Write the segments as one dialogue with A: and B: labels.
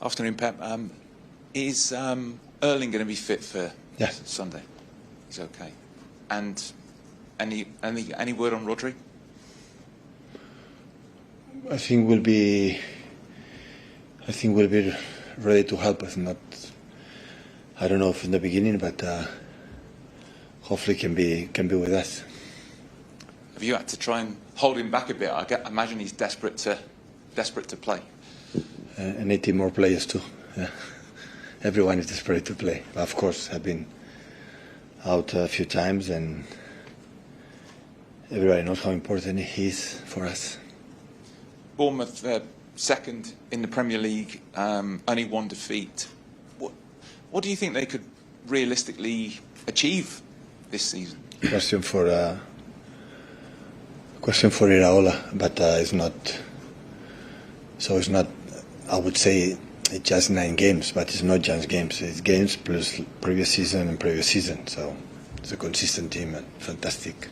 A: Afternoon, Pep. Is Erling going to be fit for Sunday? He's okay. And any word on Rodri?
B: I think we'll be ready to help us. Not, I don't know if in the beginning, but hopefully can be with us.
A: Have you had to try and hold him back a bit? I imagine he's desperate to play.
B: And 80 more players too. Yeah. Everyone is desperate to play. Of course, I've been out a few times, and everybody knows how important he is for us.
A: Bournemouth, second in the Premier League, only one defeat. What do you think they could realistically achieve this season?
B: Question for Iraola, but it's not. So it's not. I would say it's just 9 games, but it's not just games. It's games plus previous season. So it's a consistent team and fantastic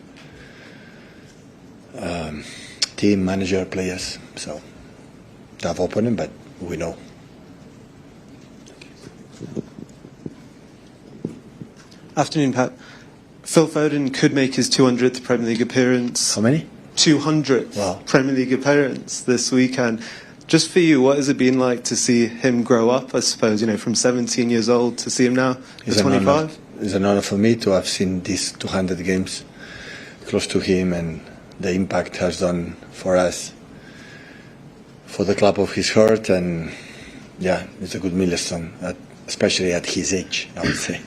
B: team, manager, players. So tough opponent, but we know.
C: Afternoon, Pep. Phil Foden could make his 200th Premier League appearance.
B: How many?
C: 200th
B: Wow.
C: Premier League appearance this weekend. Just for you, what has it been like to see him grow up, I suppose, from 17 years old to see him now at 25?
B: It's an honor for me to have seen these 200 games close to him, and the impact has done for us, for the club of his heart, and it's a good milestone, especially at his age, I would say.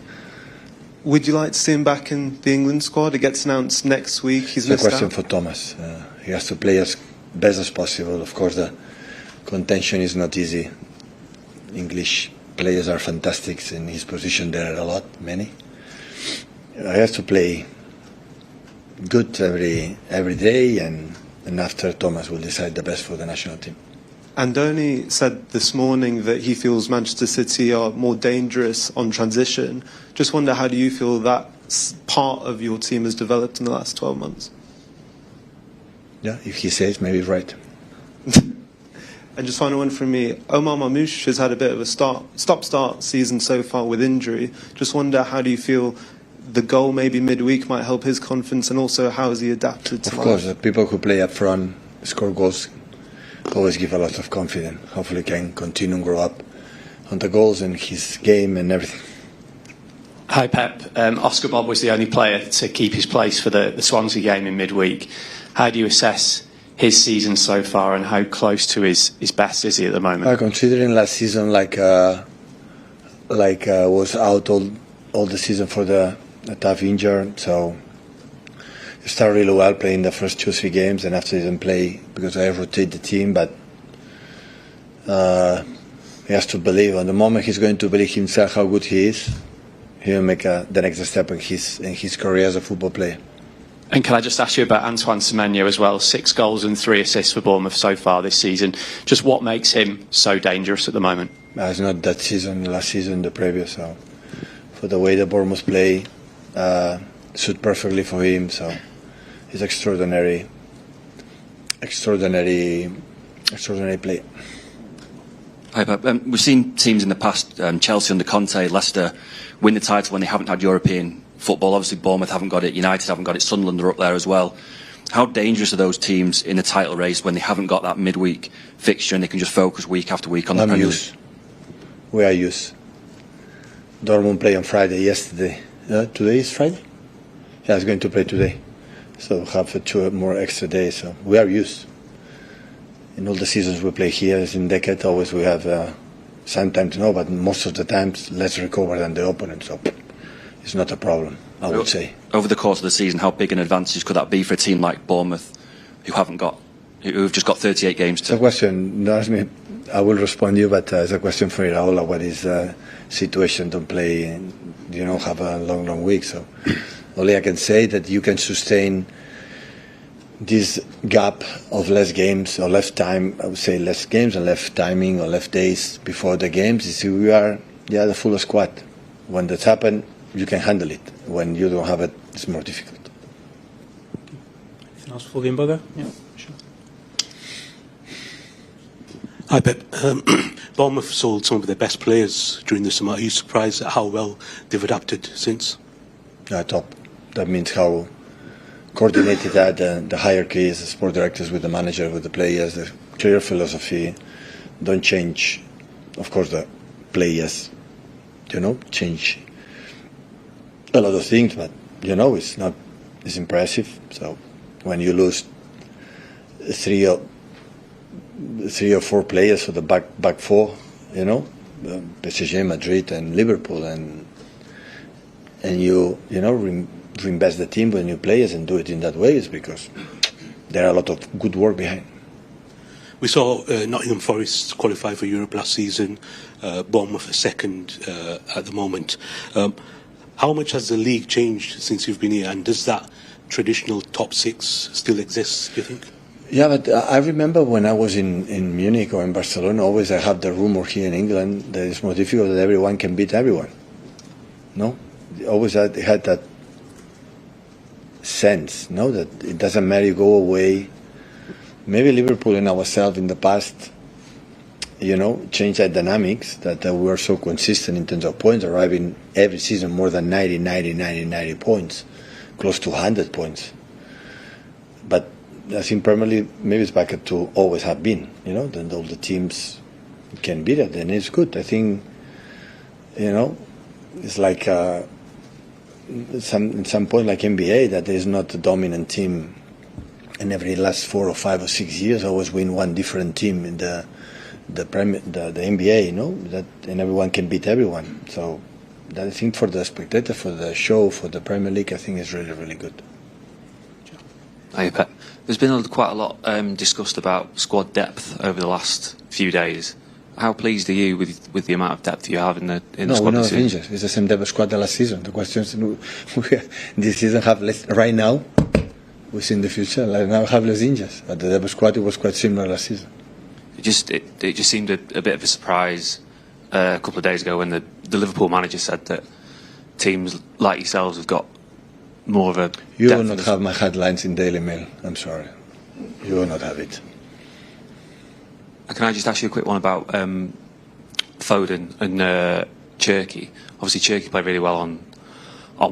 C: Would you like to see him back in the England squad? It gets announced next week. He's
B: it's
C: missed
B: a question
C: out.
B: for Thomas. He has to play as best as possible. Of course, the contention is not easy. English players are fantastic in his position. There are a lot, many. He has to play good every day, and after Thomas will decide the best for the national team.
C: Andoni said this morning that he feels Manchester City are more dangerous on transition. Just wonder, how do you feel that part of your team has developed in the last 12 months?
B: Yeah, if he says, maybe he's right.
C: And just final one from me. Omar Mamouche has had a bit of a stop-start season so far with injury. Just wonder, how do you feel the goal maybe midweek might help his confidence, and also how has he adapted to
B: life? Of course, the people who play up front, score goals, always give a lot of confidence. Hopefully can continue and grow up on the goals and his game and everything.
D: Hi Pep. Oscar Bob was the only player to keep his place for the Swansea game in midweek. How do you assess his season so far, and how close to his best is he at the moment?
B: Considering last season was out all the season for the tough injury, so he started really well playing the first 2-3 games, and after he didn't play because I rotate the team, but he has to believe. On the moment he's going to believe himself how good he is, he will make the next step in his career as a football player.
D: And can I just ask you about Antoine Semenyo as well? 6 goals and 3 assists for Bournemouth so far this season. Just what makes him so dangerous at the moment?
B: It's not that season, last season, the previous. So for the way the Bournemouth play, suit perfectly for him. So he's extraordinary play.
E: Hi, Pep. We've seen teams in the past, Chelsea under Conte, Leicester, win the title when they haven't had European football. Obviously, Bournemouth haven't got it, United haven't got it, Sunderland are up there as well. How dangerous are those teams in the title race when they haven't got that midweek fixture and they can just focus week after week on the Premier League?
B: We are used. Dortmund played on Friday yesterday. Today is Friday? Yeah, it's going to play today. So have 2 more extra days. So we are used. In all the seasons we play here, as in decade, always we have sometimes no, but most of the times less recover than the opponent. So it's not a problem, I would say.
E: Over the course of the season, how big an advantage could that be for a team like Bournemouth, who've just got 38 games?
B: It's a question. Don't ask me. I will respond to you, but it's a question for Iraola. What is the situation to play? And, have a long week. So only I can say that you can sustain this gap of less games or less time. I would say less games and less timing or less days before the games. You see, we are the full squad. When that's happened, you can handle it. When you don't have it, it's more difficult.
F: Anything else before the inbogo? Yeah, sure. Hi, Pep. Bournemouth sold some of their best players during the summer. Are you surprised at how well they've adapted since?
B: Yeah, top. That means how coordinated that the hierarchy is, the sport directors with the manager, with the players, the clear philosophy. Don't change, of course, the players, change a lot of things, but, it's impressive. So when you lose three or four players for the back four, PSG, Madrid, and Liverpool, and you reinvest the team with new players and do it in that way, is because there are a lot of good work behind.
F: We saw Nottingham Forest qualify for Europe last season. Bournemouth are second at the moment. How much has the league changed since you've been here, and does that traditional top six still exist, do you think?
B: Yeah, but I remember when I was in Munich or in Barcelona, always I have the rumor here in England that it's more difficult that everyone can beat everyone. No? Always I had that sense, no? That it doesn't matter, you go away. Maybe Liverpool and ourselves in the past, changed that dynamics, that we were so consistent in terms of points, arriving every season more than 90 points, close to 100 points. But I think Premier League, maybe it's back to always have been, then all the teams can beat it, and it's good. I think, it's like at some point like NBA, that there is not a dominant team, and every last 4 or 5 or 6 years always win one different team in the NBA, that, and everyone can beat everyone. So that, I think, for the spectator, for the show, for the Premier League, I think is really, really good.
E: Hi, Pep. There's been quite a lot discussed about squad depth over the last few days. How pleased are you with the amount of depth you have in the squad?
B: No, injured. It's the same depth squad the last season. The question is, this season have less right now. We see in the future, like now have less injuries. But the depth squad, it was quite similar last season.
E: It just seemed a bit of a surprise a couple of days ago when the Liverpool manager said that teams like yourselves have got more of a...
B: You will not have my headlines in Daily Mail. I'm sorry. You will not have it.
E: Can I just ask you a quick one about Foden and Cherky? Obviously, Cherky played really well on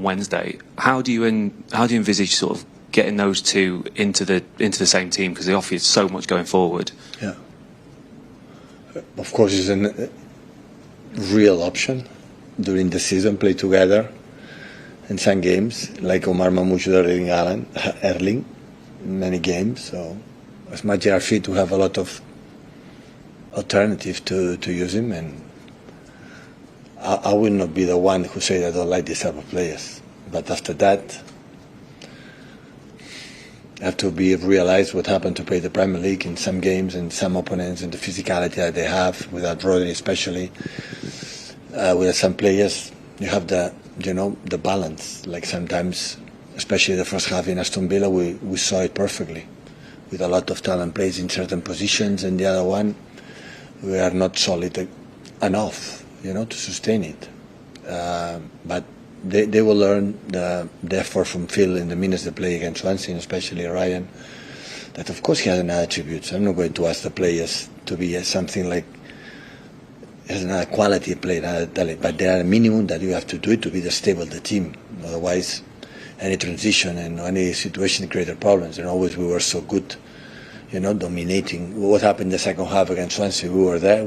E: Wednesday. How do you envisage sort of getting those two into the same team, because they offer you so much going forward?
B: Yeah. Of course, it's a real option during the season. Play together in some games, like Omar Mamouche, Erling Haaland, many games. So it's much easier fit to have a lot of alternative to use him, and I will not be the one who say I don't like this type of players. But after that, have to be realized what happened to play the Premier League in some games and some opponents, and the physicality that they have without Rodri, especially with some players. You have the balance. Like sometimes, especially the first half in Aston Villa, we saw it perfectly, with a lot of talent plays in certain positions, and the other one we are not solid enough, to sustain it. But they will learn the effort from Phil in the minutes they play against Swansea, especially Ryan, that of course he has another attributes. I'm not going to ask the players to be something like has another quality player, another talent, but there are a minimum that you have to do it to be the stable of the team. Otherwise, any transition and any situation created problems. And always we were so good, dominating. What happened in the second half against Swansea? We were there.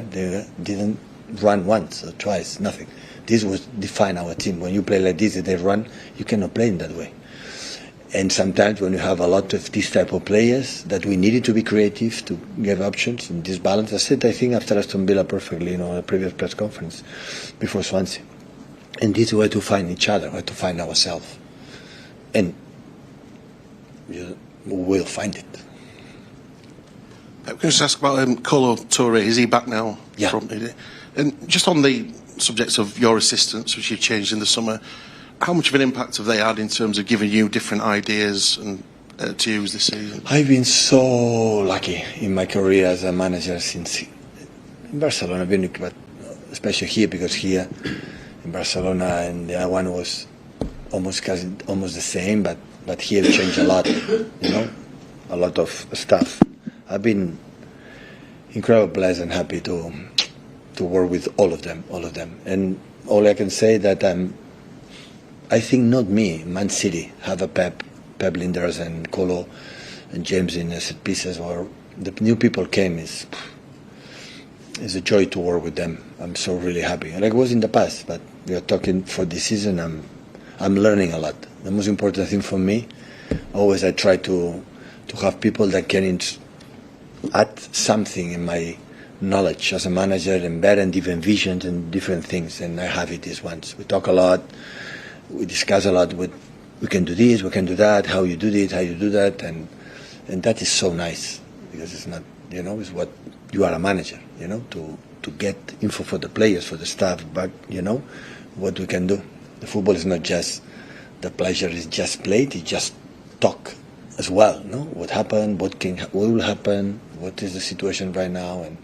B: They didn't run once or twice, nothing. This was define our team. When you play like this, they run, you cannot play in that way. And sometimes when you have a lot of this type of players, that we needed to be creative to give options in this balance. I said, I think after Aston Villa perfectly, in a previous press conference before Swansea. And this is where to find each other, where to find ourselves. And we will find it.
G: Can I just ask about Kolo Touré? Is he back now?
B: Yeah.
G: And just on the subject of your assistants, which you've changed in the summer, how much of an impact have they had in terms of giving you different ideas and to use this season?
B: I've been so lucky in my career as a manager since in Barcelona, but especially here, because here in Barcelona and the other one was almost the same, but here it changed a lot, a lot of stuff. I've been incredible players and happy to work with all of them. And all I can say that I think not me, Man City have a Pep Linders and Colo and James in set pieces, or the new people came is a joy to work with them. I'm so really happy, like it was in the past. But we are talking for this season. I'm learning a lot. The most important thing for me, always I try to have people that can add something in my knowledge as a manager, and better and different visions and different things. And I have it this once. We talk a lot, we discuss a lot. We can do this, we can do that. How you do this, how you do that, and that is so nice, because it's not, it's what you are a manager, to get info for the players, for the staff, but what we can do. The football is not just the pleasure is just played, it's just talk as well. No, what happened, what will happen, what is the situation right now, and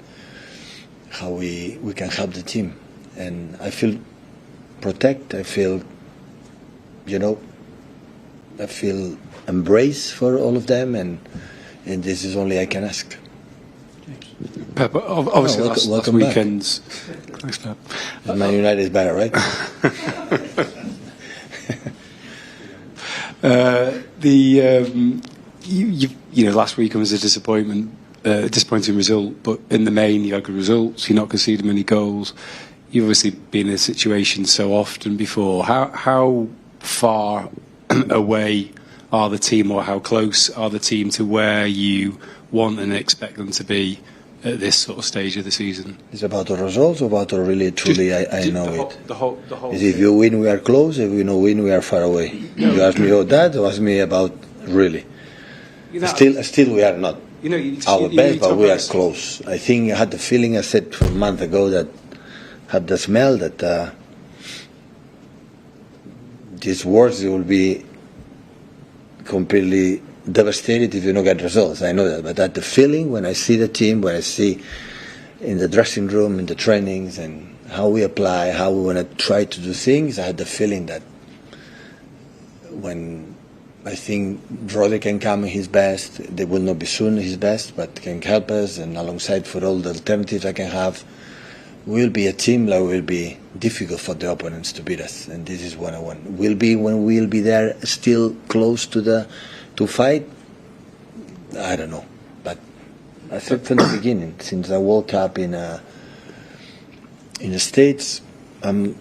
B: how we can help the team. And I feel I feel embrace for all of them, and this is only I can ask.
D: Pep, obviously last weekend's... Thanks, Pep.
B: Man United is better, right?
D: Last weekend was a disappointing result, but in the main you had good results. You're not conceding many goals. You've obviously been in a situation so often before. How far away are the team, or how close are the team to where you want and expect them to be at this sort of stage of the season?
B: It's about the results, about the really, truly, I know
D: the whole
B: if you win, we are close. If we don't win, we are far away. You ask me about that, or ask me about really. Still, we are not our best, but we are close. I think I had the feeling, I said a month ago, that had the smell that these words will be completely devastated if you don't get results. I know that, but that the feeling when I see the team, when I see in the dressing room, in the trainings, and how we apply, how we want to try to do things, I had the feeling that when I think Rodri can come in his best, they will not be soon his best, but can help us, and alongside for all the alternatives I can have, we'll be a team that will be difficult for the opponents to beat us, and this is what I want. We'll be there still close to fight. I don't know, but I said from the beginning, since I woke up in the States, I'm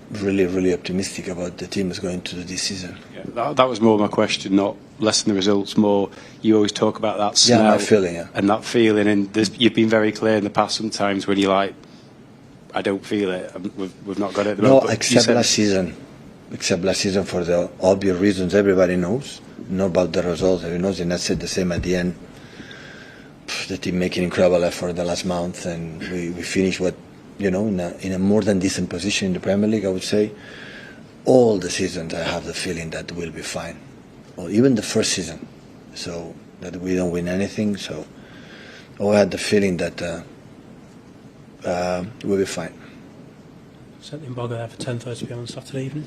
B: really optimistic about the team is going to do this season.
D: Yeah, that was more my question, not less than the results. More, you always talk about that smell,
B: my feeling,
D: and that feeling, and you've been very clear in the past sometimes when you're like, I don't feel it. We've not got it at the moment.
B: No, except last season for the obvious reasons everybody knows. Not about the results, everybody knows, and I said the same at the end. The team making incredible effort the last month, and we finished in a more than decent position in the Premier League, I would say. All the seasons I have the feeling that we'll be fine, or even the first season, so that we don't win anything. So I had the feeling that we'll be fine.
H: Set the embargo there for 10:30 p.m. on Saturday evening.